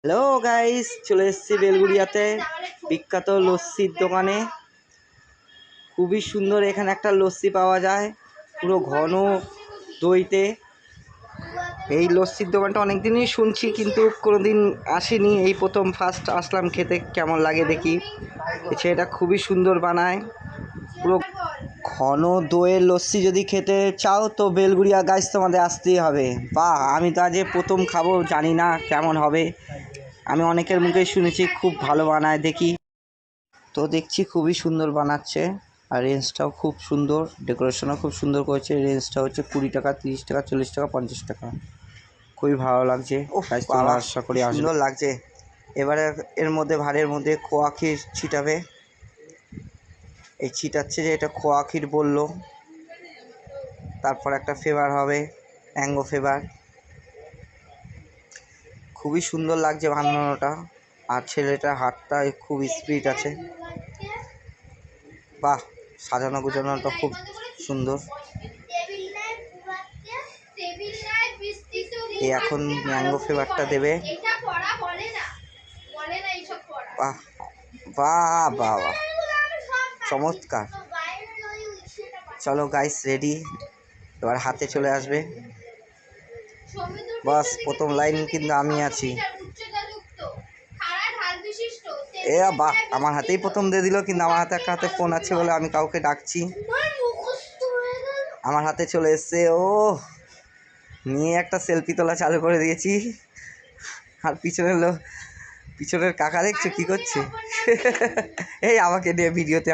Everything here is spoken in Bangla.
হ্যালো গাইস, চলে এসেছি বেলগুড়িয়াতে বিখ্যাত লস্যির দোকানে। খুবই সুন্দর এখানে একটা লস্যি পাওয়া যায়, পুরো ঘন দইতে। এই লস্যির দোকানটা অনেক দিনই শুনছি, কিন্তু কোনোদিন আসিনি, এই প্রথম ফার্স্ট আসলাম খেতে। কেমন লাগে দেখি। এটা খুবই সুন্দর বানায়, পুরো ঘন দইয়ের লস্যি। যদি খেতে চাও তো বেলগুড়িয়া গাইস তোমাদের আসতেই হবে। বাহ, আমি তো আজ প্রথম খাবো, জানি না কেমন হবে। আমি অনেকের মুখেই শুনেছি খুব ভালো বানায়। দেখি তো, দেখছি খুবই সুন্দর বানাচ্ছে, আর রেঞ্জটাও খুব সুন্দর, ডেকোরেশনও খুব সুন্দর করেছে। রেঞ্জটা হচ্ছে 20 টাকা, 30 টাকা, 40 টাকা, 50 টাকা। খুবই ভালো লাগছে, তোমরা আশা করি সুন্দর লাগছে। এবারে এর মধ্যে ভাঁড়ের মধ্যে খোয়া ক্ষীর ছিটাবে। এই ছিটাচ্ছে যে, এটা খোয়া ক্ষীর বললো। তারপর একটা ফ্লেভার হবে, ম্যাঙ্গো ফ্লেভার। খুবই সুন্দর লাগছে বানানোটা, আর ছেলেটার হাতটা খুব স্পিড আছে। বাহ, সাজানো গুছানোটা খুব সুন্দর। এই এখন ম্যাঙ্গো ফ্লেভারটা দেবে। বাহ বাহ বাহ বাহ, চমৎকার। চলো গাইস, রেডি, এবার হাতে চলে আসবে। বাস, প্রথম লাইন কিন্তু আমি আছি। বাহ, আমার হাতেই প্রথম দিয়ে দিল, কিন্তু আমার হাতে একটা হাতে ফোন আছে বলে আমি কাউকে ডাকছি। আমার হাতে চলে এসছে। ও নিয়ে একটা সেলফি তোলা চালু করে দিয়েছি। আর পিছনের কাকা দেখছো কি করছে? এই আমাকে নিয়ে ভিডিওতে